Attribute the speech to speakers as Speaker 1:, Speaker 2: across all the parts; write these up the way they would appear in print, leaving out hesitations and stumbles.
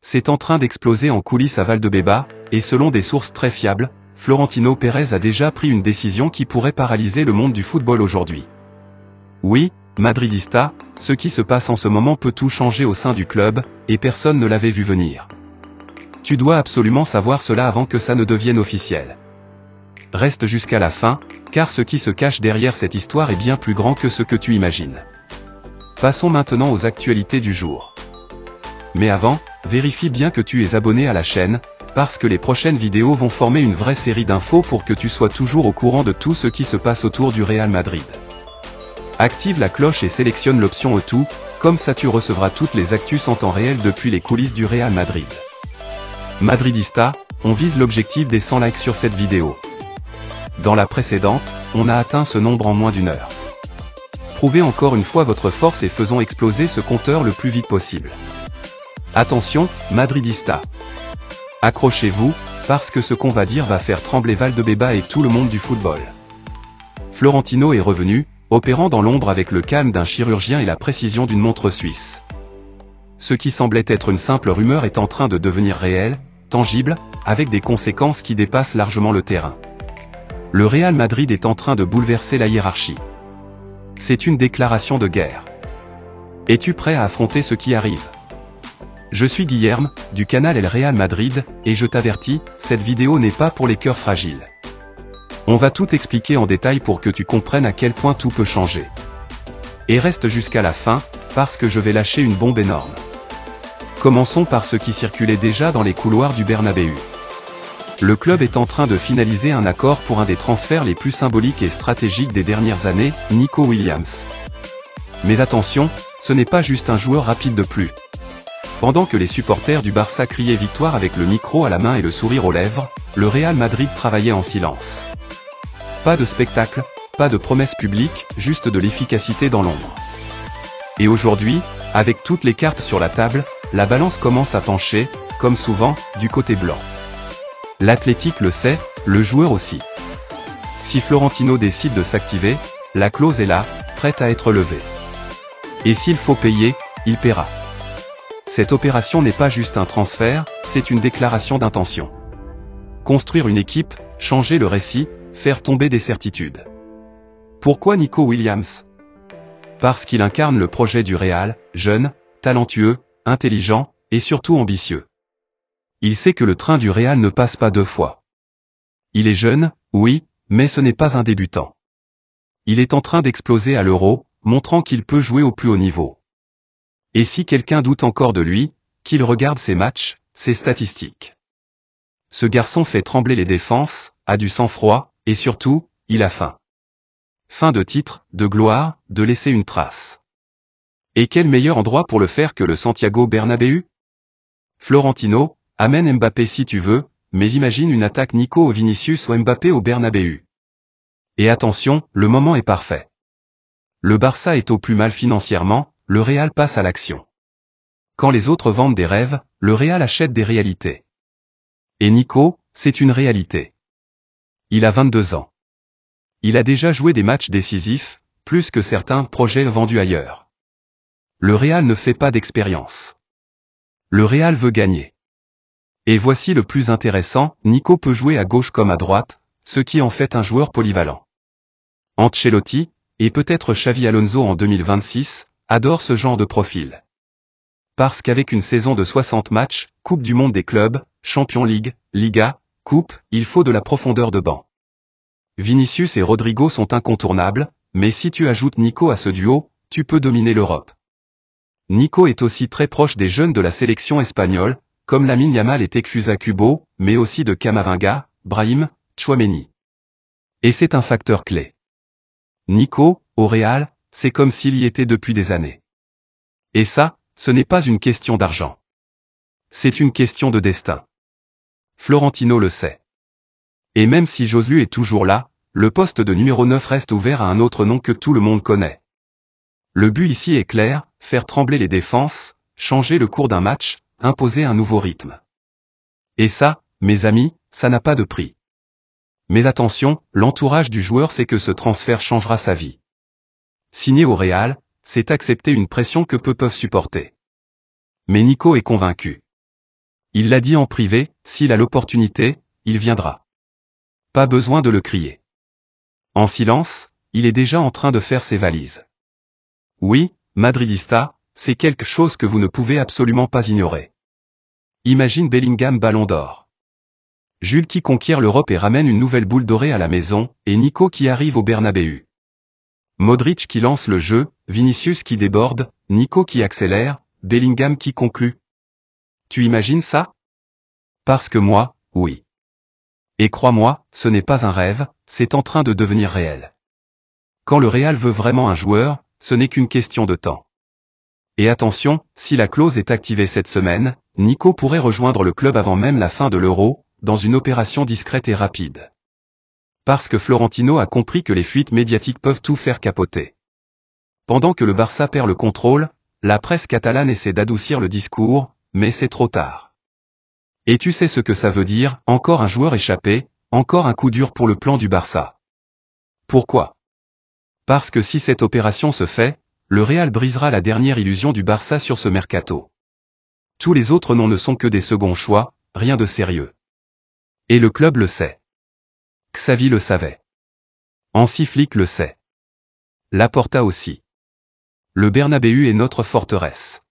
Speaker 1: c'est en train d'exploser en coulisses à Valdebebas, et selon des sources très fiables, Florentino Pérez a déjà pris une décision qui pourrait paralyser le monde du football aujourd'hui. Oui, Madridista, ce qui se passe en ce moment peut tout changer au sein du club, et personne ne l'avait vu venir. Tu dois absolument savoir cela avant que ça ne devienne officiel. Reste jusqu'à la fin, car ce qui se cache derrière cette histoire est bien plus grand que ce que tu imagines. Passons maintenant aux actualités du jour. Mais avant, vérifie bien que tu es abonné à la chaîne, parce que les prochaines vidéos vont former une vraie série d'infos pour que tu sois toujours au courant de tout ce qui se passe autour du Real Madrid. Active la cloche et sélectionne l'option au tout, comme ça tu recevras toutes les actus en temps réel depuis les coulisses du Real Madrid. Madridista, on vise l'objectif des 100 likes sur cette vidéo. Dans la précédente, on a atteint ce nombre en moins d'une heure. Prouvez encore une fois votre force et faisons exploser ce compteur le plus vite possible. Attention, Madridista. Accrochez-vous, parce que ce qu'on va dire va faire trembler Valdebebas et tout le monde du football. Florentino est revenu, opérant dans l'ombre avec le calme d'un chirurgien et la précision d'une montre suisse. Ce qui semblait être une simple rumeur est en train de devenir réel, tangible, avec des conséquences qui dépassent largement le terrain. Le Real Madrid est en train de bouleverser la hiérarchie. C'est une déclaration de guerre. Es-tu prêt à affronter ce qui arrive ? Je suis Guilherme, du canal El Real Madrid, et je t'avertis, cette vidéo n'est pas pour les cœurs fragiles. On va tout expliquer en détail pour que tu comprennes à quel point tout peut changer. Et reste jusqu'à la fin, parce que je vais lâcher une bombe énorme. Commençons par ce qui circulait déjà dans les couloirs du Bernabéu. Le club est en train de finaliser un accord pour un des transferts les plus symboliques et stratégiques des dernières années, Nico Williams. Mais attention, ce n'est pas juste un joueur rapide de plus. Pendant que les supporters du Barça criaient victoire avec le micro à la main et le sourire aux lèvres, le Real Madrid travaillait en silence. Pas de spectacle, pas de promesses publiques, juste de l'efficacité dans l'ombre. Et aujourd'hui, avec toutes les cartes sur la table, la balance commence à pencher, comme souvent, du côté blanc. L'Athletic le sait, le joueur aussi. Si Florentino décide de s'activer, la clause est là, prête à être levée. Et s'il faut payer, il paiera. Cette opération n'est pas juste un transfert, c'est une déclaration d'intention. Construire une équipe, changer le récit, faire tomber des certitudes. Pourquoi Nico Williams ? Parce qu'il incarne le projet du Real, jeune, talentueux, intelligent, et surtout ambitieux. Il sait que le train du Real ne passe pas deux fois. Il est jeune, oui, mais ce n'est pas un débutant. Il est en train d'exploser à l'Euro, montrant qu'il peut jouer au plus haut niveau. Et si quelqu'un doute encore de lui, qu'il regarde ses matchs, ses statistiques. Ce garçon fait trembler les défenses, a du sang-froid, et surtout, il a faim. Faim de titre, de gloire, de laisser une trace. Et quel meilleur endroit pour le faire que le Santiago Bernabéu ? Florentino, amène Mbappé si tu veux, mais imagine une attaque Nico Vinicius ou Mbappé au Bernabéu. Et attention, le moment est parfait. Le Barça est au plus mal financièrement, le Real passe à l'action. Quand les autres vendent des rêves, le Real achète des réalités. Et Nico, c'est une réalité. Il a 22 ans. Il a déjà joué des matchs décisifs, plus que certains projets vendus ailleurs. Le Real ne fait pas d'expérience. Le Real veut gagner. Et voici le plus intéressant, Nico peut jouer à gauche comme à droite, ce qui en fait un joueur polyvalent. Ancelotti, et peut-être Xavi Alonso en 2026, adorent ce genre de profil. Parce qu'avec une saison de 60 matchs, Coupe du Monde des clubs, Champions League, Liga, Coupe, il faut de la profondeur de banc. Vinicius et Rodrigo sont incontournables, mais si tu ajoutes Nico à ce duo, tu peux dominer l'Europe. Nico est aussi très proche des jeunes de la sélection espagnole, comme Lamine Yamal et Tekfusa Kubo, mais aussi de Camavinga, Brahim, Tchouaméni. Et c'est un facteur clé. Nico, au Real, c'est comme s'il y était depuis des années. Et ça, ce n'est pas une question d'argent. C'est une question de destin. Florentino le sait. Et même si Joselu est toujours là, le poste de numéro 9 reste ouvert à un autre nom que tout le monde connaît. Le but ici est clair, faire trembler les défenses, changer le cours d'un match, imposer un nouveau rythme. Et ça, mes amis, ça n'a pas de prix. Mais attention, l'entourage du joueur sait que ce transfert changera sa vie. Signer au Real, c'est accepter une pression que peu peuvent supporter. Mais Nico est convaincu. Il l'a dit en privé, s'il a l'opportunité, il viendra. Pas besoin de le crier. En silence, il est déjà en train de faire ses valises. Oui, Madridista, c'est quelque chose que vous ne pouvez absolument pas ignorer. Imagine Bellingham Ballon d'Or. Jules qui conquiert l'Europe et ramène une nouvelle boule dorée à la maison, et Nico qui arrive au Bernabéu. Modric qui lance le jeu, Vinicius qui déborde, Nico qui accélère, Bellingham qui conclut. Tu imagines ça? Parce que moi, oui. Et crois-moi, ce n'est pas un rêve, c'est en train de devenir réel. Quand le Real veut vraiment un joueur, ce n'est qu'une question de temps. Et attention, si la clause est activée cette semaine, Nico pourrait rejoindre le club avant même la fin de l'Euro, dans une opération discrète et rapide. Parce que Florentino a compris que les fuites médiatiques peuvent tout faire capoter. Pendant que le Barça perd le contrôle, la presse catalane essaie d'adoucir le discours, mais c'est trop tard. Et tu sais ce que ça veut dire, encore un joueur échappé, encore un coup dur pour le plan du Barça. Pourquoi? Parce que si cette opération se fait, le Real brisera la dernière illusion du Barça sur ce mercato. Tous les autres noms ne sont que des seconds choix, rien de sérieux. Et le club le sait. Xavi le savait. Hansi Flick le sait. Laporta aussi. Le Bernabéu est notre forteresse.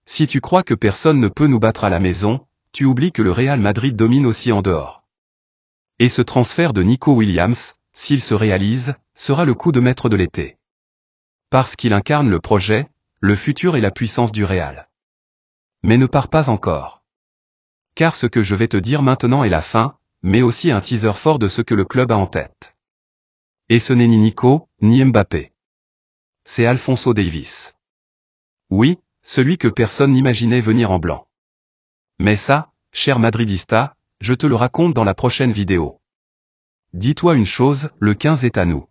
Speaker 1: Si tu crois que personne ne peut nous battre à la maison, tu oublies que le Real Madrid domine aussi en dehors. Et ce transfert de Nico Williams, s'il se réalise, sera le coup de maître de l'été. Parce qu'il incarne le projet, le futur et la puissance du Real. Mais ne pars pas encore. Car ce que je vais te dire maintenant est la fin, mais aussi un teaser fort de ce que le club a en tête. Et ce n'est ni Nico, ni Mbappé. C'est Alphonso Davies. Oui, celui que personne n'imaginait venir en blanc. Mais ça, cher Madridista, je te le raconte dans la prochaine vidéo. Dis-toi une chose, le 15 est à nous.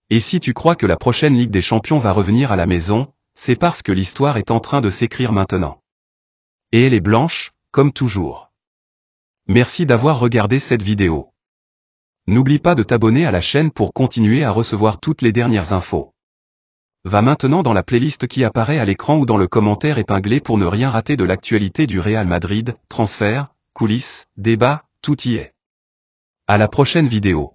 Speaker 1: Et si tu crois que la prochaine Ligue des Champions va revenir à la maison, c'est parce que l'histoire est en train de s'écrire maintenant. Et elle est blanche, comme toujours. Merci d'avoir regardé cette vidéo. N'oublie pas de t'abonner à la chaîne pour continuer à recevoir toutes les dernières infos. Va maintenant dans la playlist qui apparaît à l'écran ou dans le commentaire épinglé pour ne rien rater de l'actualité du Real Madrid, transfert, coulisses, débats, tout y est. À la prochaine vidéo.